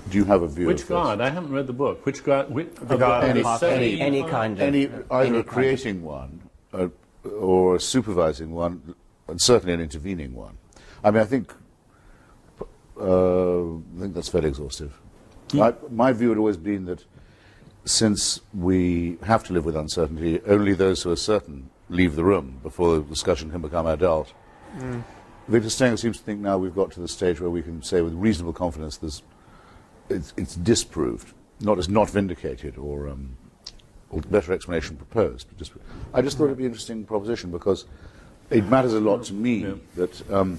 Do you have a view Which of God? this? I haven't read the book. Which God? The God of any, any kind of... Either creating one or supervising one, and certainly an intervening one. I mean, I think that's fairly exhaustive. My view had always been that since we have to live with uncertainty, only those who are certain leave the room before the discussion can become adult. Victor Stenger seems to think now we've got to the stage where we can say with reasonable confidence it's disproved, not as not vindicated or better explanation proposed. But I just thought it'd be an interesting proposition because it matters a lot to me that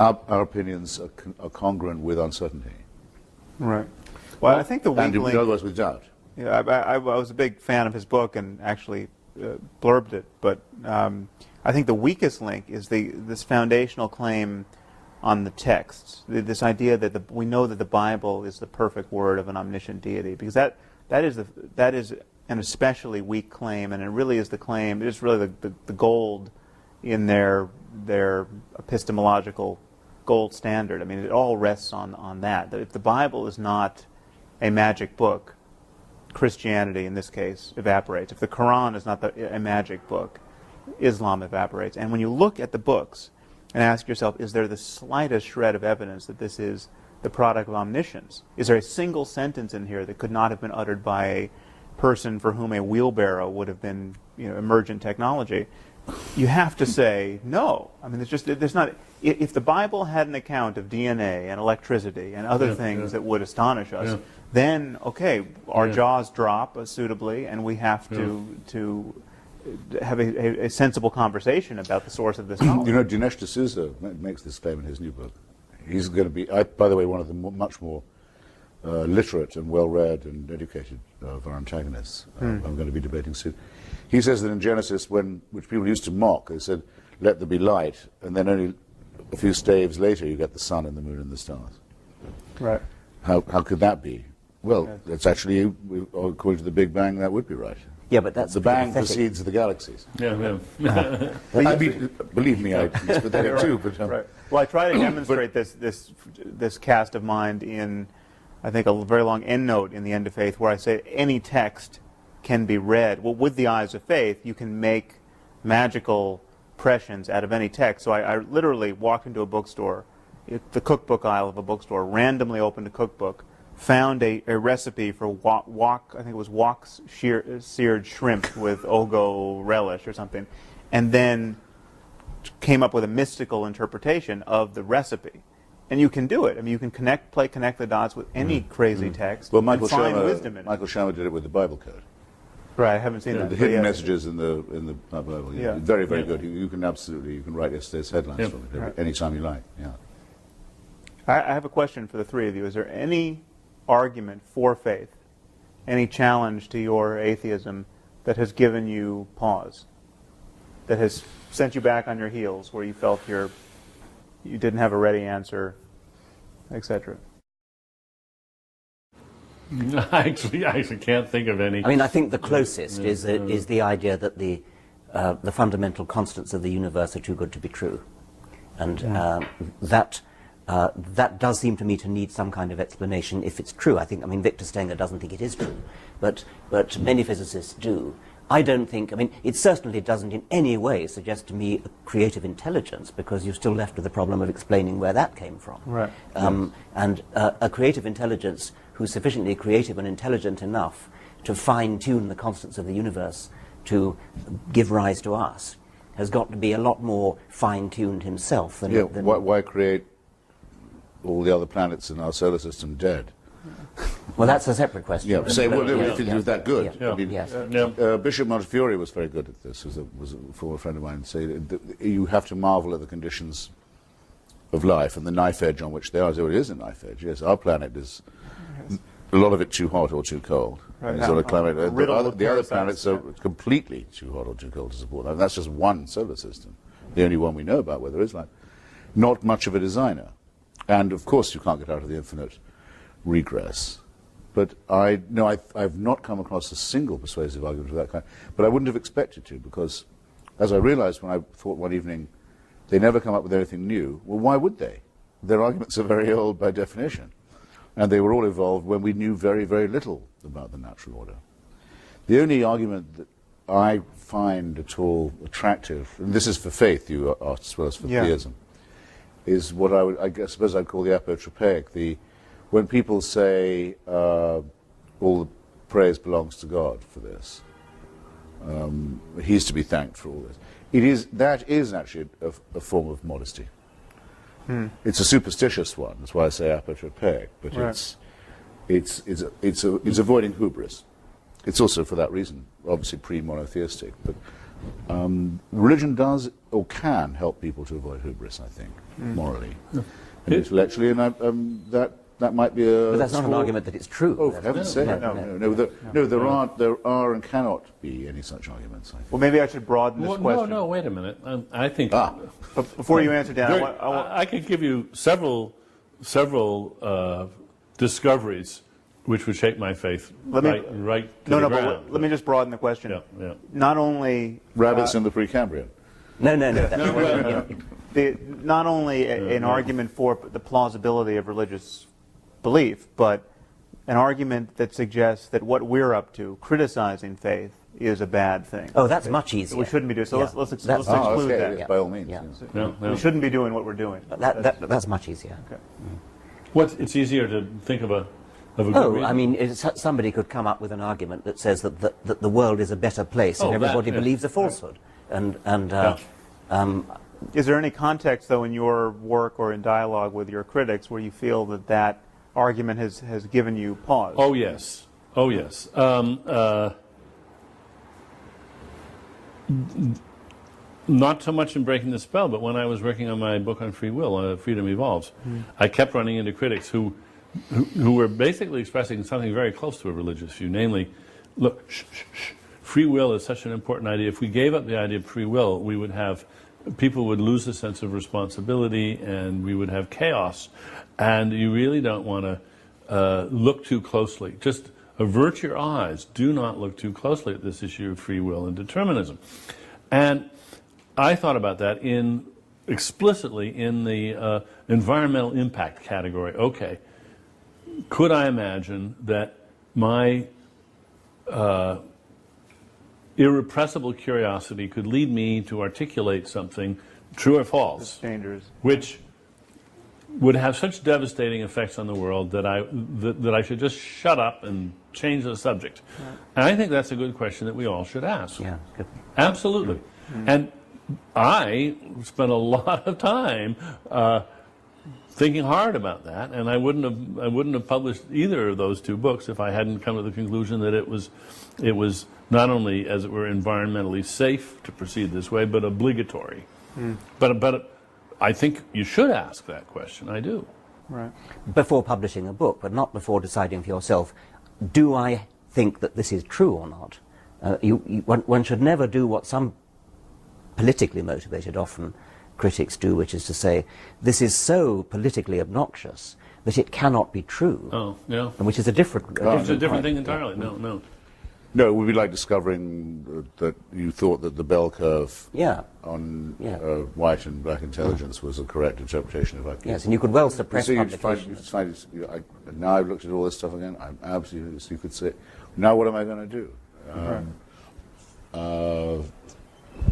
our opinions are congruent with uncertainty. Right. Well, I think the weak and in link... other words, with doubt. Yeah, I was a big fan of his book and actually blurbed it, but I think the weakest link is this foundational claim on the texts, this idea that we know that the Bible is the perfect word of an omniscient deity, because that is an especially weak claim, and it really is the claim. It is really the gold in their epistemological gold standard. I mean, it all rests on that. That if the Bible is not a magic book, Christianity, in this case, evaporates. If the Quran is not a magic book, Islam evaporates. And when you look at the books and ask yourself, is there the slightest shred of evidence that this is the product of omniscience? Is there a single sentence in here that could not have been uttered by a person for whom a wheelbarrow would have been, emergent technology? You have to say no. I mean, there's not. If the Bible had an account of DNA and electricity and other things that would astonish us, then okay, our jaws drop suitably, and we have to have a sensible conversation about the source of this knowledge. Dinesh D'Souza makes this claim in his new book. He's going to be, by the way, one of the much more literate and well-read and educated of our antagonists. I'm going to be debating soon. He says that in Genesis, which people used to mock, they said, "Let there be light," and then only a few staves later you get the sun and the moon and the stars. Right. How could that be? Well, that's actually, according to the Big Bang, that would be right. Yeah, but that's the bang precedes the galaxies. Yeah. I mean, believe me, I'm sympathetic too. But, right. Well, I try to demonstrate this cast of mind in, I think, a very long endnote in The End of Faith, where I say any text can be read. Well, with the eyes of faith, you can make magical impressions out of any text. So I literally walked into a bookstore, the cookbook aisle of a bookstore, randomly opened a cookbook, found a recipe for wok, I think it was wok seared shrimp with ogo relish or something, and then came up with a mystical interpretation of the recipe. And you can do it. I mean, you can connect the dots with any crazy text and find wisdom in it. Michael Shermer did it with the Bible Code. Right, I haven't seen that. The hidden messages in the Bible. Yeah. Very, very good. You can write yesterday's headlines from it anytime you like. Yeah. I have a question for the three of you. Is there any argument for faith, any challenge to your atheism that has given you pause, that has sent you back on your heels, where you felt you didn't have a ready answer, etc.? I actually can't think of any. I mean, I think the closest is the idea that the fundamental constants of the universe are too good to be true, and that does seem to me to need some kind of explanation if it's true. I mean, Victor Stenger doesn't think it is true, but many physicists do. I don't think. I mean, it certainly doesn't in any way suggest to me a creative intelligence, because you're still left with the problem of explaining where that came from. Right. And a creative intelligence who's sufficiently creative and intelligent enough to fine-tune the constants of the universe to give rise to us has got to be a lot more fine-tuned himself than... Why create all the other planets in our solar system dead? Well, that's a separate question. Yeah, if it was that good. Yeah. I mean, yes. Bishop Montefiore was very good at this, was a former friend of mine, say that you have to marvel at the conditions of life and the knife edge on which they are. So it is a knife edge, yes. Our planet is, a lot of it too hot or too cold. Right. Sort of climate. The other planets are completely too hot or too cold to support. I mean, that's just one solar system, the only one we know about where there is life. Not much of a designer. And of course you can't get out of the infinite regress. But I've not come across a single persuasive argument of that kind. But I wouldn't have expected to, because as I realized when I thought one evening, they never come up with anything new. Well, why would they? Their arguments are very old by definition. And they were all evolved when we knew very, very little about the natural order. The only argument that I find at all attractive, and this is for faith, you asked, as well as for theism, is what I suppose I'd call the apotropaic. When people say all the praise belongs to God for this, he's to be thanked for all this. That is actually a form of modesty. It's a superstitious one. That's why I say apotropaic. But it's avoiding hubris. It's also for that reason, obviously pre-monotheistic. But religion does or can help people to avoid hubris, I think, morally and intellectually, and that might be a. But that's not an argument that it's true. Oh, for heaven's sake! No, there are and cannot be any such arguments. I think. Well, maybe I should broaden this question. No, wait a minute. I think. But before you answer, Dan, I could give you several discoveries which would shape my faith right to the ground. But let me just broaden the question. Yeah. Not only rabbits in the Precambrian. No. Not only an argument for the plausibility of religious belief, but an argument that suggests that what we're up to, criticizing faith, is a bad thing. Oh, that's much easier. We shouldn't be doing so. Let's exclude that. Yes, by all means. Yeah. Yes. We shouldn't be doing what we're doing. That's much easier. Okay. It's easier to think of a good reason. I mean, somebody could come up with an argument that says that the world is a better place and everybody believes a falsehood. Is there any context, though, in your work or in dialogue with your critics where you feel that argument has given you pause? Oh, yes. Not so much in breaking the spell, but when I was working on my book on free will, Freedom Evolves, I kept running into critics who were basically expressing something very close to a religious view, namely, look, free will is such an important idea. If we gave up the idea of free will, people would lose a sense of responsibility and we would have chaos. And you really don't want to look too closely. Just avert your eyes. Do not look too closely at this issue of free will and determinism. And I thought about that explicitly in the environmental impact category. Okay, could I imagine that my irrepressible curiosity could lead me to articulate something, true or false, which would have such devastating effects on the world that I should just shut up and change the subject? Right. And I think that's a good question that we all should ask. Yeah, good. Absolutely. And I spent a lot of time thinking hard about that, and I wouldn't have published either of those two books if I hadn't come to the conclusion that it was not only, as it were, environmentally safe to proceed this way, but obligatory. But I think you should ask that question. I do. Right. Before publishing a book, but not before deciding for yourself, do I think that this is true or not? One should never do what some politically motivated, often, critics do, which is to say, this is so politically obnoxious that it cannot be true. Oh, yeah. Which is a different thing entirely. No. No, it would be like discovering that you thought that the bell curve on white and black intelligence was a correct interpretation of IQ. Yes, and you could well suppress publications. Now I've looked at all this stuff again. I'm absolutely, you could say, now what am I going to do?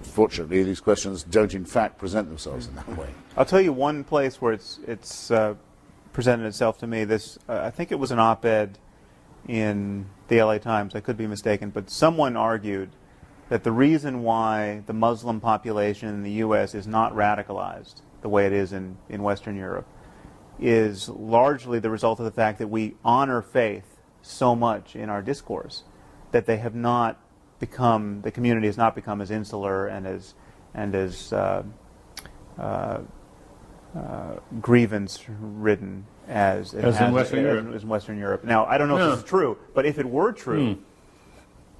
Fortunately, these questions don't in fact present themselves in that way. I'll tell you one place where it's presented itself to me. I think it was an op-ed in the LA Times, I could be mistaken, but someone argued that the reason why the Muslim population in the U.S. is not radicalized the way it is in Western Europe is largely the result of the fact that we honor faith so much in our discourse that they have not become, the community has not become as insular and as grievance-ridden as in Western Europe. Now, I don't know if this is true, but if it were true,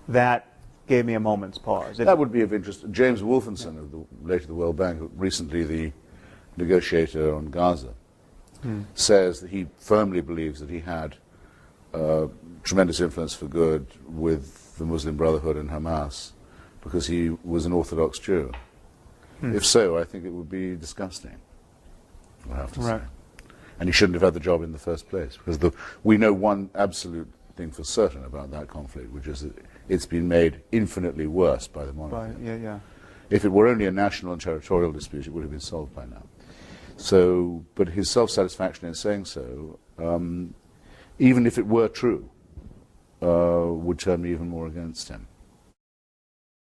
that gave me a moment's pause. That would be of interest. James Wolfenson, later of the World Bank, recently the negotiator on Gaza, says that he firmly believes that he had tremendous influence for good with the Muslim Brotherhood and Hamas because he was an Orthodox Jew. If so, I think it would be disgusting, I have to say. and he shouldn't have had the job in the first place. Because we know one absolute thing for certain about that conflict, which is that it's been made infinitely worse by the monarchy. If it were only a national and territorial dispute, it would have been solved by now. So, but his self-satisfaction in saying so, even if it were true, would turn me even more against him.